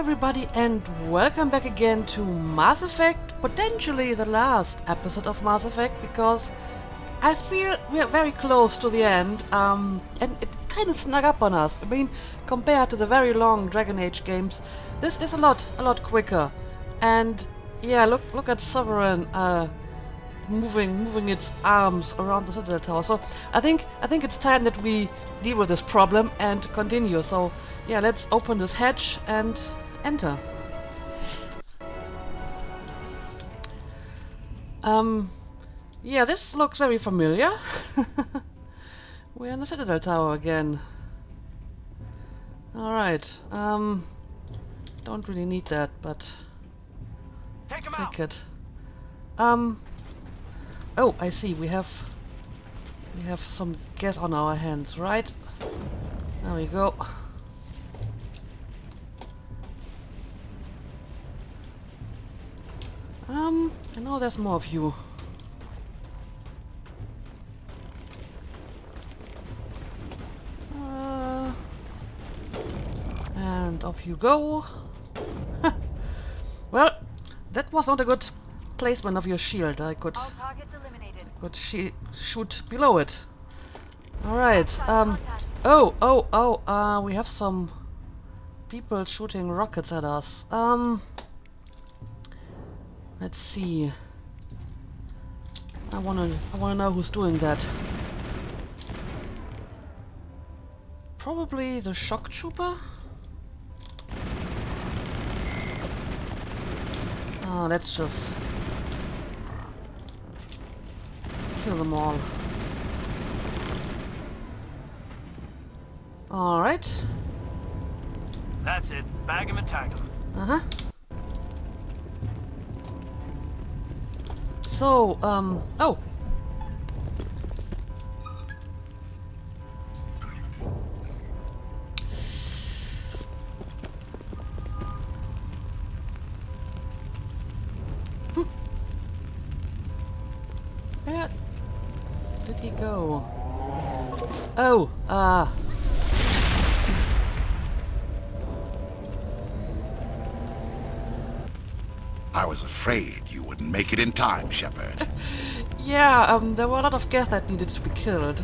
everybody, and welcome back again to Mass Effect, potentially the last episode of Mass Effect, because I feel we are very close to the end, and it kind of snuck up on us. I mean, compared to the very long Dragon Age games, this is a lot quicker. And yeah, look at Sovereign moving its arms around the Citadel Tower. So I think it's time that we deal with this problem and continue. So yeah, let's open this hatch and enter. Yeah, this looks very familiar. We're in the Citadel Tower again. Alright, don't really need that, but take it. Oh, I see, we have some gas on our hands, right? There we go. I know there's more of you. And off you go. Well, that was not a good placement of your shield. I could shoot below it. Alright. We have some people shooting rockets at us. Let's see. I wanna know who's doing that. Probably the shock trooper? Let's just kill them all. Alright. That's it. Bag him and tag him. Uh-huh. So, oh! Where did he go? Oh, I was afraid you wouldn't make it in time, Shepard. yeah, there were a lot of gas that needed to be killed.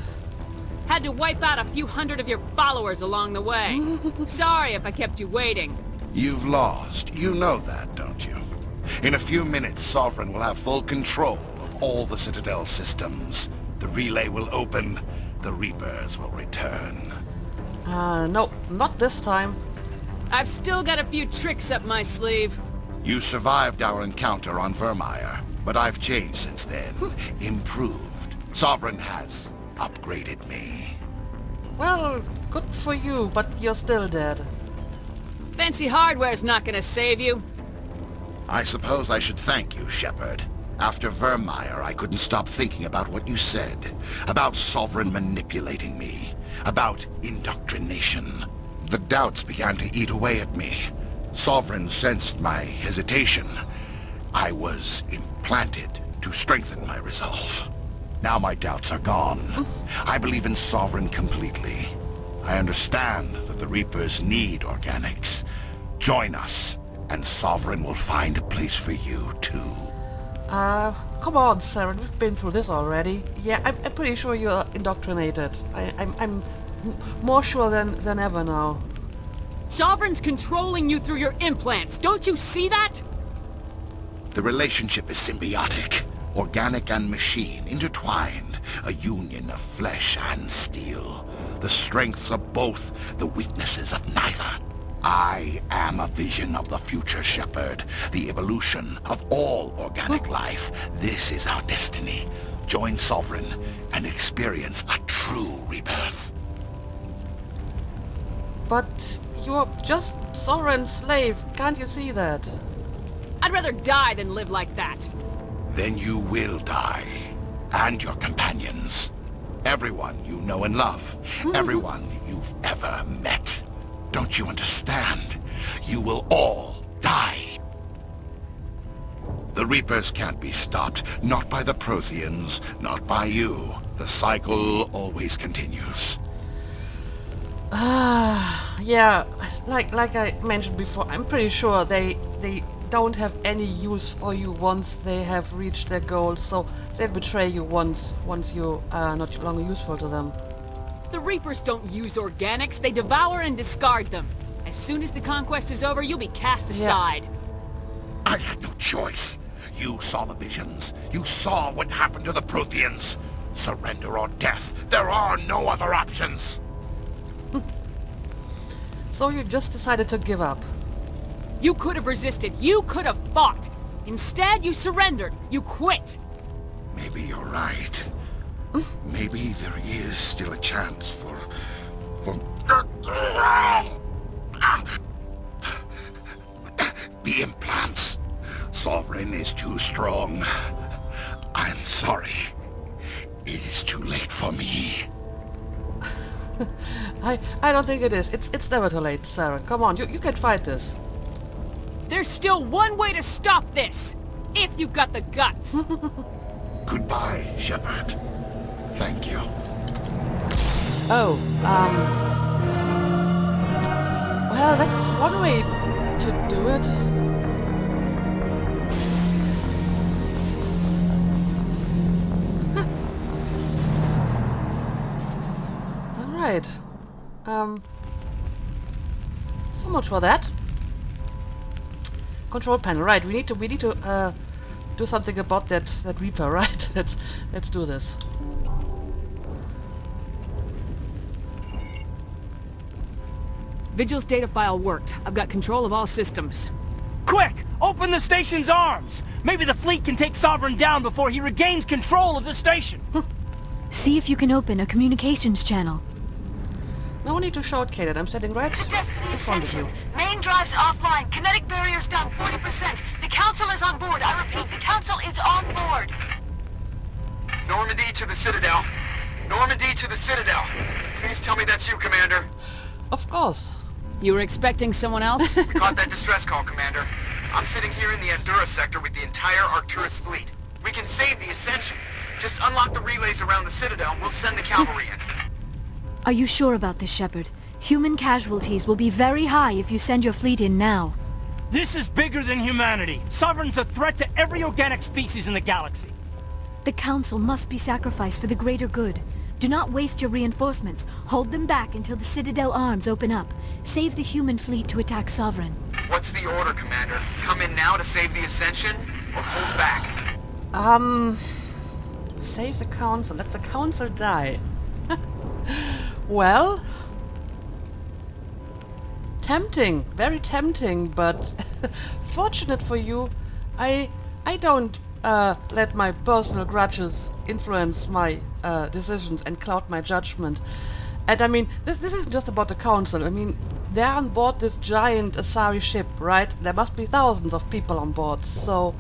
Had to wipe out a few hundred of your followers along the way. Sorry if I kept you waiting. You've lost. You know that, don't you? In a few minutes, Sovereign will have full control of all the Citadel systems. The relay will open. The Reapers will return. No, not this time. I've still got a few tricks up my sleeve. You survived our encounter on Vermeer, but I've changed since then. Improved. Sovereign has upgraded me. Well, good for you, but you're still dead. Fancy hardware's not gonna save you. I suppose I should thank you, Shepard. After Vermeer, I couldn't stop thinking about what you said. About Sovereign manipulating me. About indoctrination. The doubts began to eat away at me. Sovereign sensed my hesitation. I was implanted to strengthen my resolve. Now my doubts are gone. I believe in Sovereign completely. I understand that the Reapers need organics. Join us, and Sovereign will find a place for you, too. Come on, Saren, we've been through this already. Yeah, I'm pretty sure you're indoctrinated. I'm more sure than ever now. Sovereign's controlling you through your implants. Don't you see that? The relationship is symbiotic. Organic and machine, intertwined. A union of flesh and steel. The strengths of both, the weaknesses of neither. I am a vision of the future, Shepard. The evolution of all organic life. This is our destiny. Join Sovereign and experience a true rebirth. But you're just Sovereign's slave. Can't you see that? I'd rather die than live like that. Then you will die. And your companions. Everyone you know and love. Everyone you've ever met. Don't you understand? You will all die. The Reapers can't be stopped. Not by the Protheans. Not by you. The cycle always continues. Yeah, like I mentioned before, I'm pretty sure they don't have any use for you once they have reached their goal, so they'll betray you once you are not longer useful to them. The Reapers don't use organics, they devour and discard them. As soon as the conquest is over, you'll be cast aside. I had no choice. You saw the visions. You saw what happened to the Protheans. Surrender or death. There are no other options. So you just decided to give up. You could have resisted, you could have fought. Instead, you surrendered, you quit. Maybe you're right. Maybe there is still a chance for... The implants. Sovereign is too strong. I'm sorry. It is too late for me. I don't think it is. It's never too late, Saren. Come on, you can fight this. There's still one way to stop this, if you've got the guts. Goodbye, Shepard. Thank you. Oh, well, that's one way to do it. Alright. So much for that. Control panel, right, we need to do something about that Reaper, right? Let's do this. Vigil's data file worked. I've got control of all systems. Quick! Open the station's arms! Maybe the fleet can take Sovereign down before he regains control of the station! See if you can open a communications channel. No need to shortcut it. I'm standing right Destiny in front of Ascension. you. Main drives offline. Kinetic barriers down 40%. The Council is on board. I repeat, the Council is on board. Normandy to the Citadel. Normandy to the Citadel. Please tell me that's you, Commander. Of course. You were expecting someone else? We caught that distress call, Commander. I'm sitting here in the Andurra sector with the entire Arcturus fleet. We can save the Ascension. Just unlock the relays around the Citadel and we'll send the cavalry in. Are you sure about this, Shepard? Human casualties will be very high if you send your fleet in now. This is bigger than humanity. Sovereign's a threat to every organic species in the galaxy. The Council must be sacrificed for the greater good. Do not waste your reinforcements. Hold them back until the Citadel arms open up. Save the human fleet to attack Sovereign. What's the order, Commander? Come in now to save the Ascension, or hold back? Save the Council. Let the Council die. Well, tempting, very tempting, but fortunate for you, I don't let my personal grudges influence my decisions and cloud my judgment. And I mean, this isn't just about the Council. I mean, they're on board this giant Asari ship, right? There must be thousands of people on board, so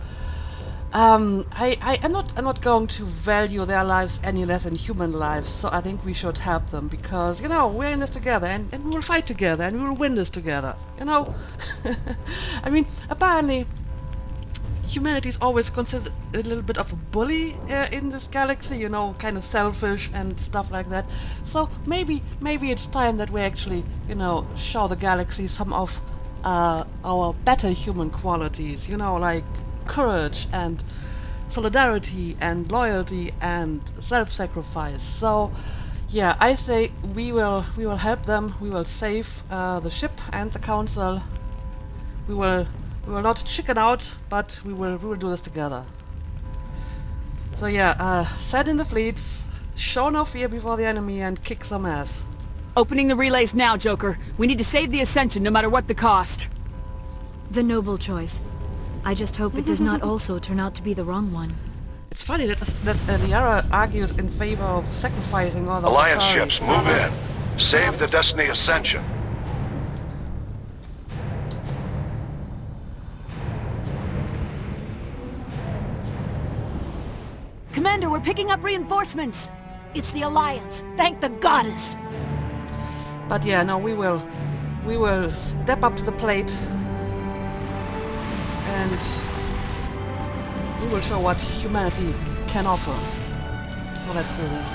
I'm not going to value their lives any less than human lives, so I think we should help them, because, you know, we're in this together, and we will fight together, and we will win this together, you know? I mean, apparently, humanity is always considered a little bit of a bully in this galaxy, you know, kind of selfish and stuff like that. So maybe it's time that we actually, you know, show the galaxy some of our better human qualities, you know, like courage and solidarity and loyalty and self-sacrifice. So yeah, I say we will help them. We will save the ship and the Council. We will not chicken out, but we will do this together. So yeah, send in the fleets, show no fear before the enemy, and kick some ass. Opening the relays now, Joker. We need to save the Ascension no matter what the cost. The noble choice. I just hope it does not also turn out to be the wrong one. It's funny that Liara argues in favor of sacrificing all the Alliance Asari. ships, move in. Save the Destiny Ascension. Commander, we're picking up reinforcements. It's the Alliance. Thank the goddess. But yeah, no, we will step up to the plate, and we will show what humanity can offer. So let's do this.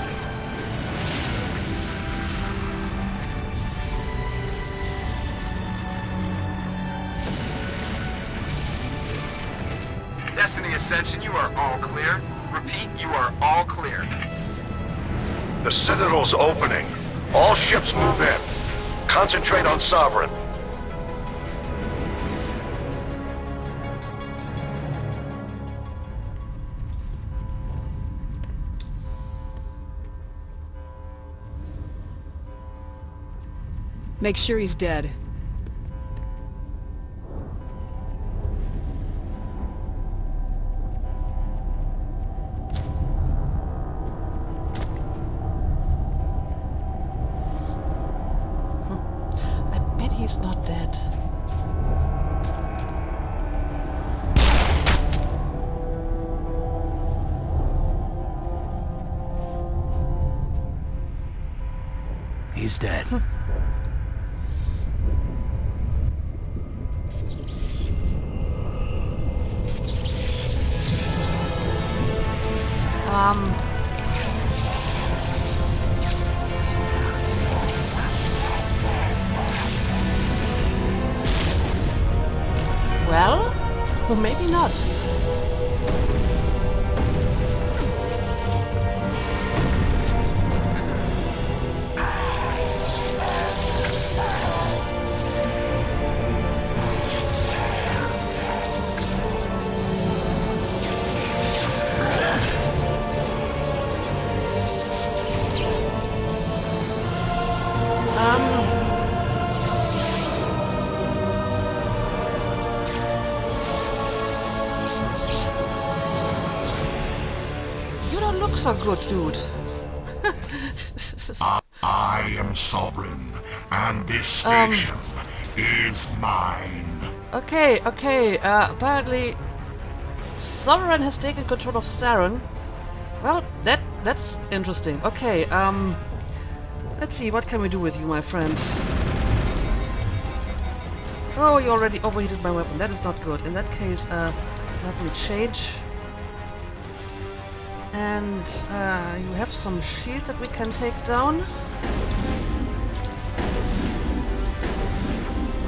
Ascension, you are all clear. Repeat, you are all clear. The Citadel's opening. All ships move in. Concentrate on Sovereign. Make sure he's dead. I bet he's not dead. He's dead. Well, or maybe not. You don't look so good, dude. I am sovereign, and this station is mine. Okay, apparently Saren has taken control of Saren. Well, that's interesting. Okay, let's see, what can we do with you, my friend? Oh, you already overheated my weapon. That is not good. In that case, let me change. And you have some shields that we can take down.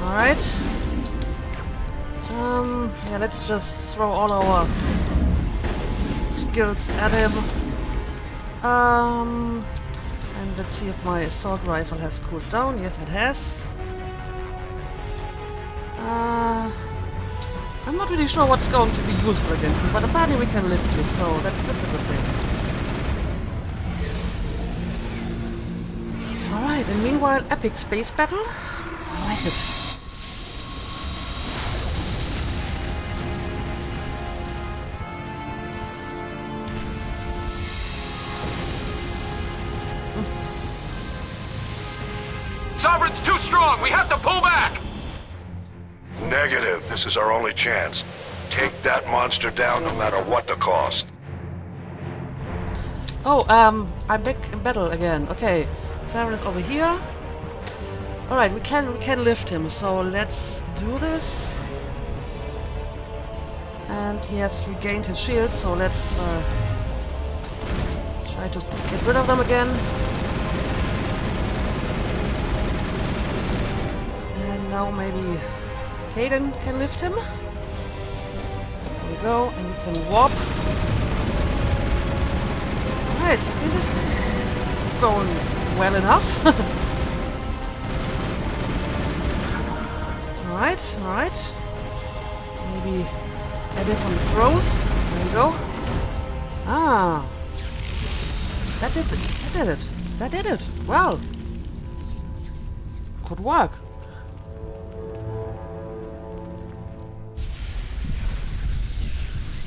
Alright. Yeah, let's just throw all our skills at him. And let's see if my assault rifle has cooled down. Yes, it has. I'm not really sure what's going to be useful against him, but apparently we can lift you, so that's a good thing. Alright, and meanwhile, epic space battle? I like it. Sovereign's too strong! We have to pull back! Negative. This is our only chance. Take that monster down no matter what the cost. Oh, I'm back in battle again. Okay, Saren is over here. Alright, we can lift him, so let's do this. And he has regained his shield, so let's try to get rid of them again. And now maybe Kaden can lift him. There we go, and you can warp. Alright, I think this is going well enough. Alright. Maybe add in some throws. There we go. Ah. That did it. Well. Could work.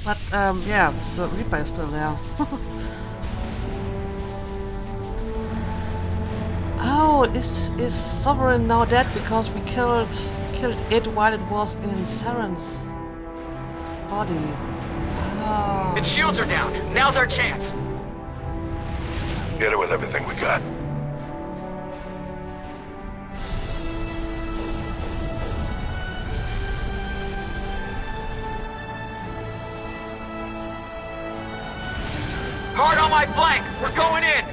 But, yeah, the Reaper is still there. Oh, is Sovereign now dead because we killed it while it was in Saren's body? Oh. Its shields are down. Now's our chance. Get it with everything we got. Hard on my flank! We're going in!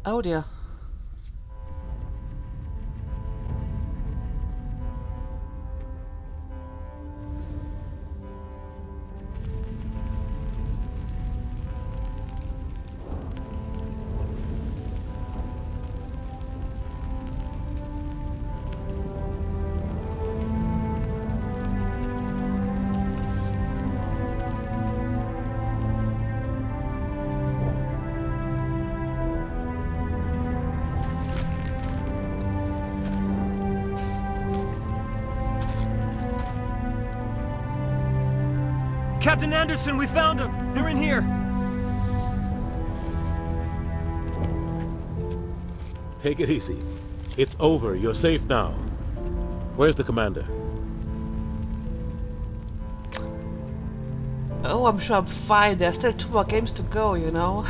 Oh dear. Captain Anderson, we found them! They're in here! Take it easy. It's over. You're safe now. Where's the commander? Oh, I'm sure I'm fine. There's still 2 more games to go, you know.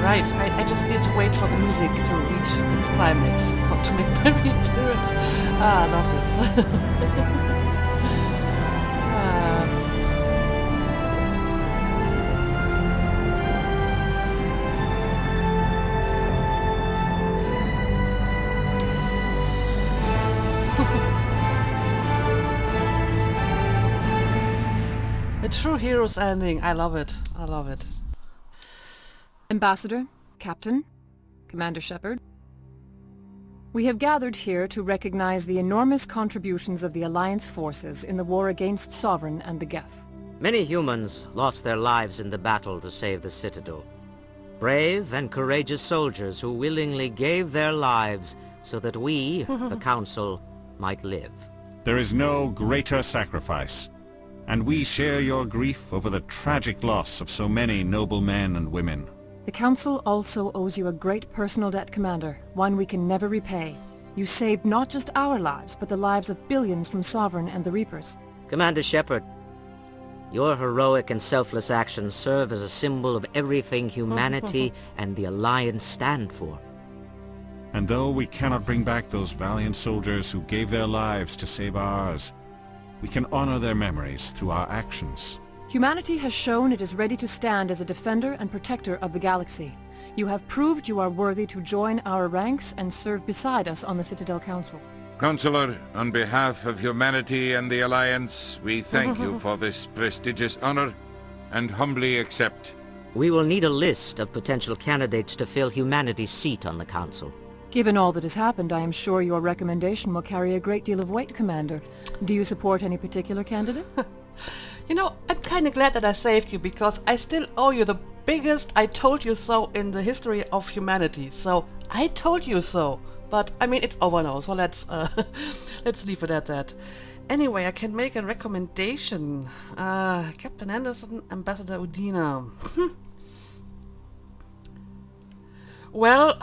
Right, I just need to wait for the music to reach its climax, not to make my reappearance. Ah, I love this. A true hero's ending. I love it. I love it. Ambassador, Captain, Commander Shepard, we have gathered here to recognize the enormous contributions of the Alliance forces in the war against Sovereign and the Geth. Many humans lost their lives in the battle to save the Citadel. Brave and courageous soldiers who willingly gave their lives so that we, the Council, might live. There is no greater sacrifice, and we share your grief over the tragic loss of so many noble men and women. The Council also owes you a great personal debt, Commander, one we can never repay. You saved not just our lives, but the lives of billions from Sovereign and the Reapers. Commander Shepard, your heroic and selfless actions serve as a symbol of everything humanity and the Alliance stand for. And though we cannot bring back those valiant soldiers who gave their lives to save ours, we can honor their memories through our actions. Humanity has shown it is ready to stand as a defender and protector of the galaxy. You have proved you are worthy to join our ranks and serve beside us on the Citadel Council. Counselor, on behalf of humanity and the Alliance, we thank you for this prestigious honor and humbly accept. We will need a list of potential candidates to fill humanity's seat on the Council. Given all that has happened, I am sure your recommendation will carry a great deal of weight, Commander. Do you support any particular candidate? You know, I'm kind of glad that I saved you, because I still owe you the biggest "I told you so" in the history of humanity. So, I told you so. But, I mean, it's over now, so let's leave it at that. Anyway, I can make a recommendation. Captain Anderson, Ambassador Udina. Well,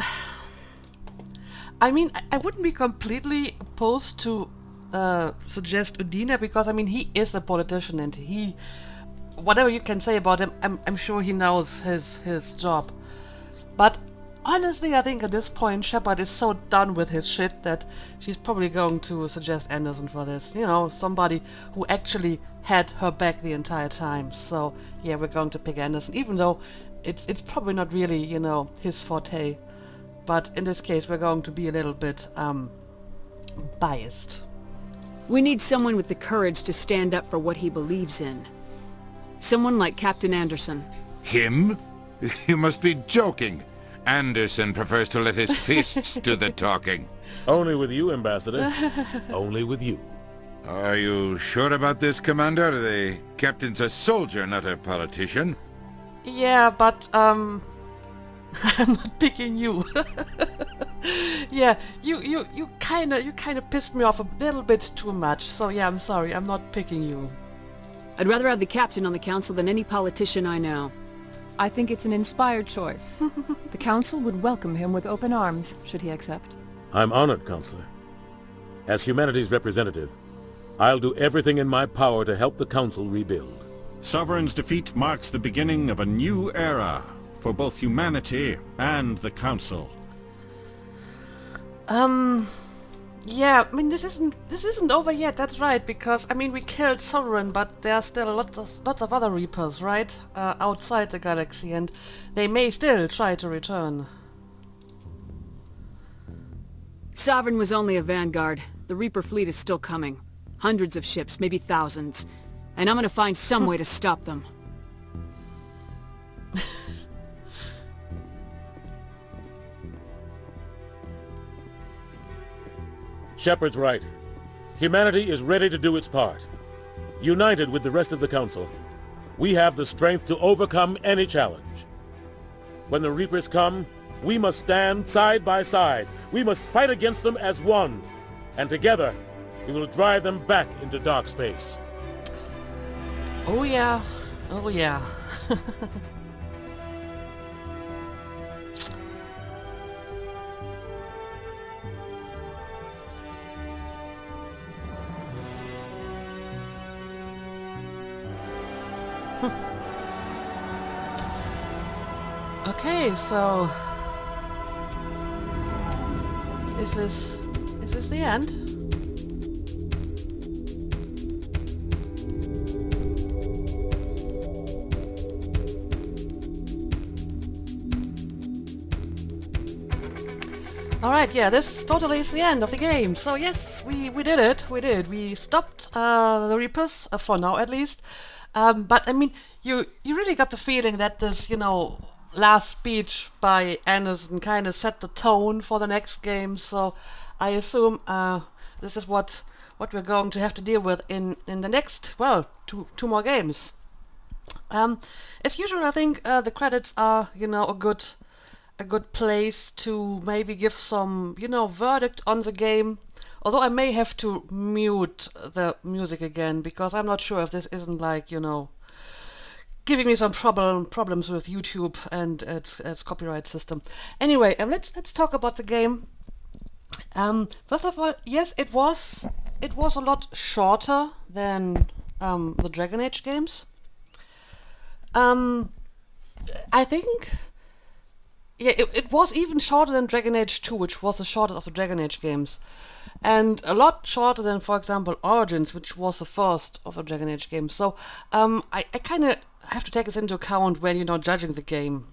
I mean, I wouldn't be completely opposed to suggest Udina, because I mean, he is a politician, and he, whatever you can say about him, I'm sure he knows his job. But honestly, I think at this point Shepard is so done with his shit that she's probably going to suggest Anderson for this. You know, somebody who actually had her back the entire time. So yeah, we're going to pick Anderson, even though it's probably not really, you know, his forte. But in this case, we're going to be a little bit biased. We need someone with the courage to stand up for what he believes in. Someone like Captain Anderson. Him? You must be joking. Anderson prefers to let his fists do the talking. Only with you, Ambassador. Only with you. Are you sure about this, Commander? The captain's a soldier, not a politician. Yeah, but I'm not picking you. Yeah, you kind of pissed me off a little bit too much. So yeah, I'm sorry, I'm not picking you. I'd rather have the captain on the council than any politician I know. I think it's an inspired choice. The Council would welcome him with open arms, should he accept. I'm honored, Counselor. As humanity's representative, I'll do everything in my power to help the Council rebuild. Sovereign's defeat marks the beginning of a new era for both humanity and the Council. Yeah, I mean this isn't over yet. That's right, because I mean we killed Sovereign, but there are still lots of other Reapers, right, outside the galaxy, and they may still try to return. Sovereign was only a vanguard. The Reaper fleet is still coming. Hundreds of ships, maybe thousands. And I'm gonna find some way to stop them. Shepard's right. Humanity is ready to do its part. United with the rest of the Council, we have the strength to overcome any challenge. When the Reapers come, we must stand side by side. We must fight against them as one. And together, we will drive them back into dark space. Oh yeah. Oh yeah. Okay, so is this the end? Alright, yeah, this totally is the end of the game. So yes, we did it. We did. We stopped the Reapers, for now at least. But I mean, you really got the feeling that this, last speech by Anderson kind of set the tone for the next game. So I assume this is what we're going to have to deal with in the next, well, two more games. As usual, I think the credits are, a good place to maybe give some, verdict on the game. Although I may have to mute the music again, because I'm not sure if this isn't like, giving me some problems with YouTube and its copyright system. Anyway, let's talk about the game. First of all, yes, it was a lot shorter than the Dragon Age games. I think, yeah, it was even shorter than Dragon Age 2, which was the shortest of the Dragon Age games. And a lot shorter than, for example, Origins, which was the first of the Dragon Age games. So I kind of have to take this into account when, judging the game.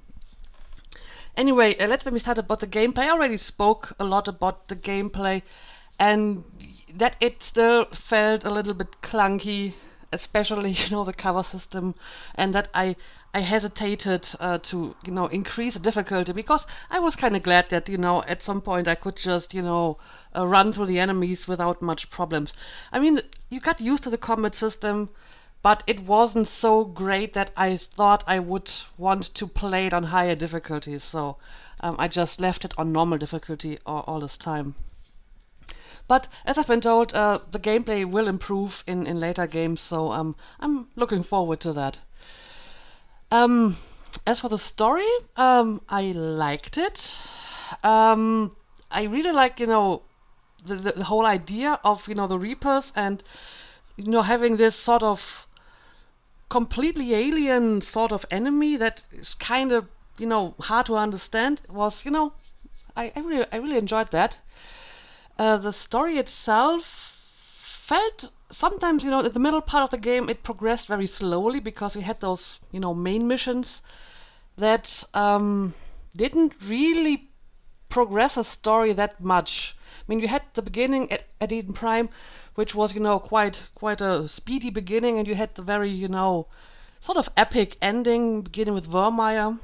Anyway, let me start about the gameplay. I already spoke a lot about the gameplay, and that it still felt a little bit clunky, especially, the cover system, and that I hesitated to, increase the difficulty, because I was kind of glad that, at some point I could just, run through the enemies without much problems. I mean, you got used to the combat system, but it wasn't so great that I thought I would want to play it on higher difficulties, so I just left it on normal difficulty all this time. But as I've been told, the gameplay will improve in later games, so I'm looking forward to that. As for the story, I liked it. I really like, the whole idea of, the Reapers and, having this sort of completely alien sort of enemy that is kind of, hard to understand. It was, I really enjoyed that. The story itself felt sometimes, in the middle part of the game, it progressed very slowly because we had those, main missions that didn't really progress a story that much. I mean, you had the beginning at Eden Prime, which was, quite a speedy beginning, and you had the very, sort of epic ending, beginning with Vermeer.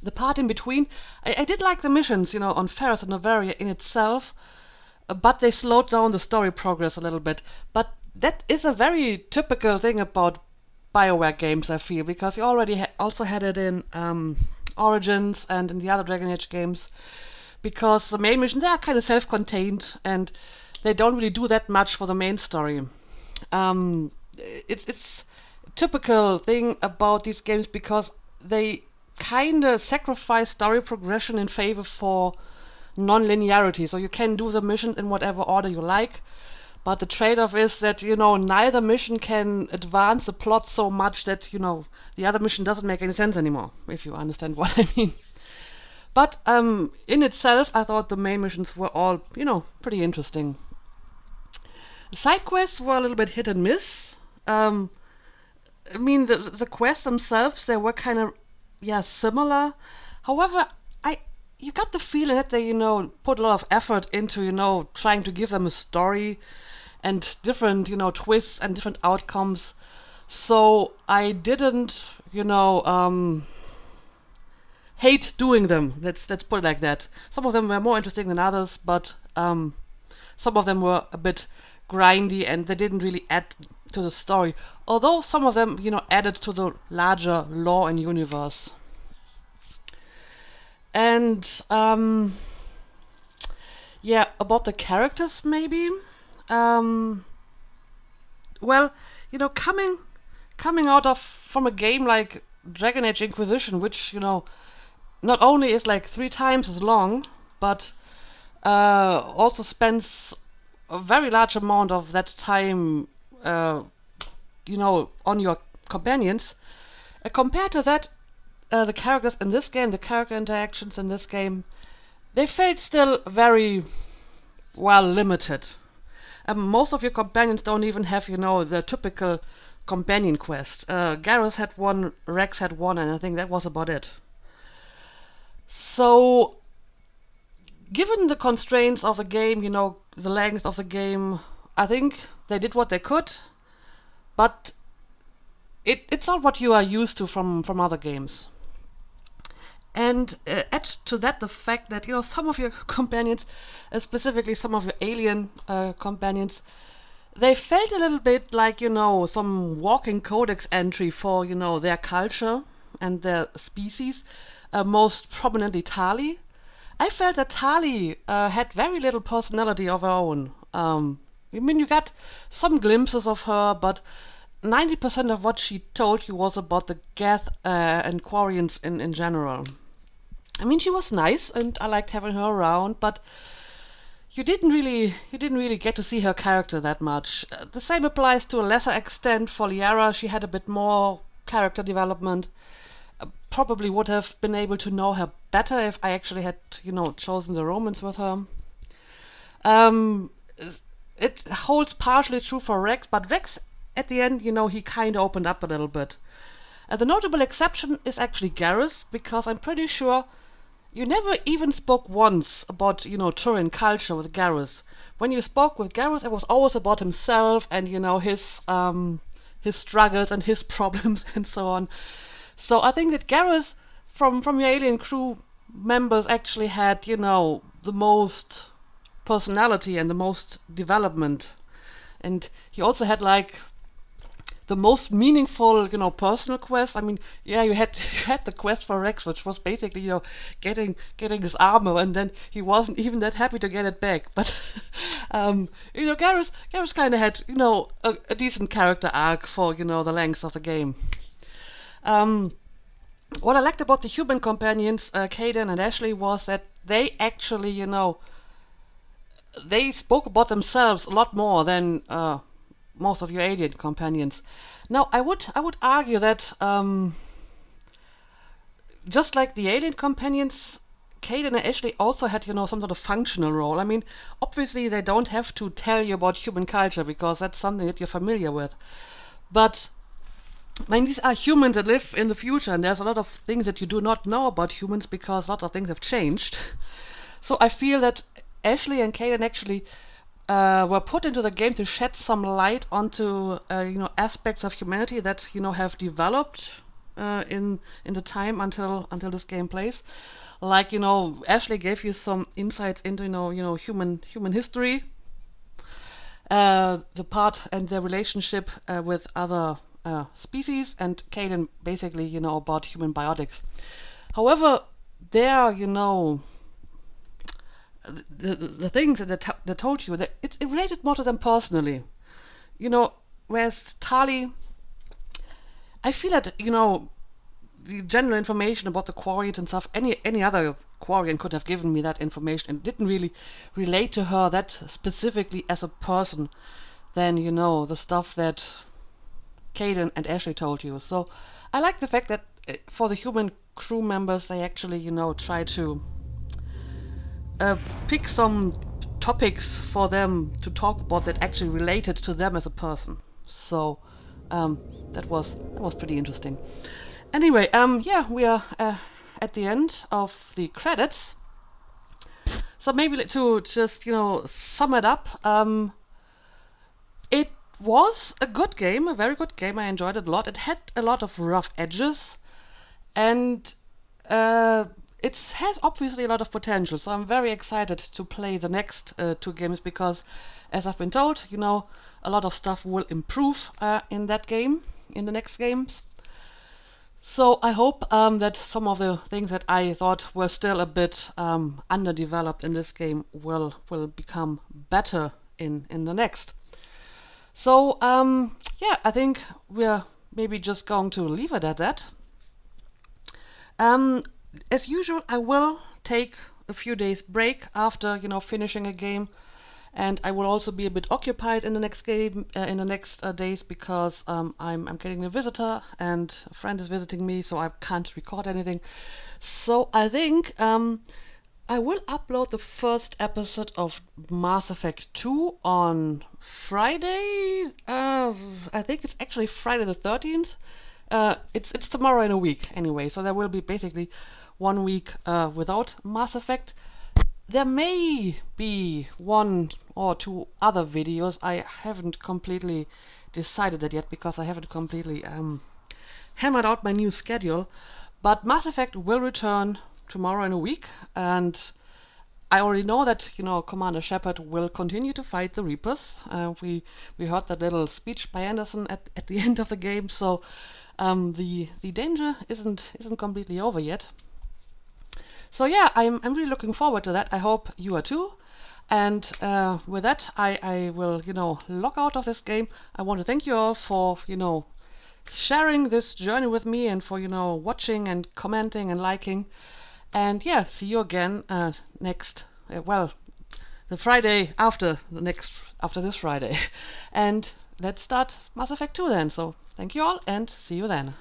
The part in between, I did like the missions, on Ferris and Novaria in itself, but they slowed down the story progress a little bit. But that is a very typical thing about BioWare games, I feel, because you already also had it in Origins and in the other Dragon Age games, because the main missions, they are kind of self-contained, and they don't really do that much for the main story. It's a typical thing about these games, because they kind of sacrifice story progression in favor for non-linearity, so you can do the mission in whatever order you like, but the trade-off is that, neither mission can advance the plot so much that, the other mission doesn't make any sense anymore, if you understand what I mean. But in itself, I thought the main missions were all, pretty interesting. The side quests were a little bit hit and miss. I mean, the quests themselves, they were kind of, similar. However, you got the feeling that they, put a lot of effort into, trying to give them a story and different, twists and different outcomes. So I didn't, hate doing them. Let's put it like that. Some of them were more interesting than others, but some of them were a bit grindy and they didn't really add to the story. Although some of them, added to the larger lore and universe. And about the characters maybe. Well, coming out from a game like Dragon Age Inquisition, which not only is like 3 times as long, but also spends a very large amount of that time, on your companions. Compared to that, the characters in this game, the character interactions in this game, they felt still very, limited. Most of your companions don't even have, the typical companion quest. Garrus had one, Rex had one, and I think that was about it. So, given the constraints of the game, the length of the game, I think they did what they could, but it's not what you are used to from other games. And add to that the fact that, some of your companions, specifically some of your alien companions, they felt a little bit like, some walking codex entry for, their culture and their species, most prominently Tali. I felt that Tali had very little personality of her own. You got some glimpses of her, but 90% of what she told you was about the Geth and Quarians in general. She was nice, and I liked having her around, but you didn't really get to see her character that much. The same applies to a lesser extent for Liara. She had a bit more character development. Probably would have been able to know her better if I actually had, chosen the romance with her. It holds partially true for Rex, but Rex, at the end, he kind of opened up a little bit. The notable exception is actually Garrus, because I'm pretty sure you never even spoke once about, Turin culture with Garrus. When you spoke with Garrus, it was always about himself and, his struggles and his problems and so on. So I think that Garrus, from your alien crew members, actually had, the most personality and the most development. And he also had, the most meaningful, personal quest. You had the quest for Rex, which was basically, getting his armor, and then he wasn't even that happy to get it back. But, Garrus kind of had, a decent character arc for, the length of the game. What I liked about the human companions, Kaidan and Ashley, was that they actually, they spoke about themselves a lot more than most of your alien companions. Now, I would argue that just like the alien companions, Kaidan and Ashley also had, some sort of functional role. Obviously they don't have to tell you about human culture because that's something that you're familiar with. But these are humans that live in the future, and there's a lot of things that you do not know about humans because lots of things have changed. So I feel that Ashley and Kaidan actually were put into the game to shed some light onto aspects of humanity that have developed in the time until this game plays. Ashley gave you some insights into human history, the part and their relationship with other species, and Kaidan basically about human biotics. However, there the things that they told you, that it related more to them personally. Whereas Tali, I feel that, the general information about the Quarians and stuff. Any other Quarian could have given me that information and didn't really relate to her that specifically as a person than, you know, the stuff that Caden and Ashley told you. So I like the fact that for the human crew members, they actually, you know, try to pick some topics for them to talk about that actually related to them as a person. So that was pretty interesting. Anyway, yeah, we are at the end of the credits. So maybe to just, you know, sum it up, it was a good game, a very good game. I enjoyed it a lot. It had a lot of rough edges, and it has obviously a lot of potential. So I'm very excited to play the next 2 games because, as I've been told, you know, a lot of stuff will improve in that game, in the next games. So I hope that some of the things that I thought were still a bit underdeveloped in this game will become better in the next. So yeah, I think we're maybe just going to leave it at that. As usual, I will take a few days break after, you know, finishing a game, and I will also be a bit occupied in the next game, in the next days, because I'm getting a visitor and a friend is visiting me, so I can't record anything. So I think I will upload the first episode of Mass Effect 2 on Friday. I think it's actually Friday the 13th. It's tomorrow in a week anyway, so there will be basically 1 week without Mass Effect. There may be 1 or 2 other videos. I haven't completely decided that yet because I haven't completely hammered out my new schedule. But Mass Effect will return tomorrow in a week, and I already know that, you know, Commander Shepard will continue to fight the Reapers. We heard that little speech by Anderson at the end of the game, so the danger isn't completely over yet. So yeah, I'm really looking forward to that. I hope you are too. And with that, I will, you know, log out of this game. I want to thank you all for, you know, sharing this journey with me and for, you know, watching and commenting and liking. And yeah, see you again next, the Friday after this Friday. And let's start Mass Effect 2 then. So thank you all and see you then.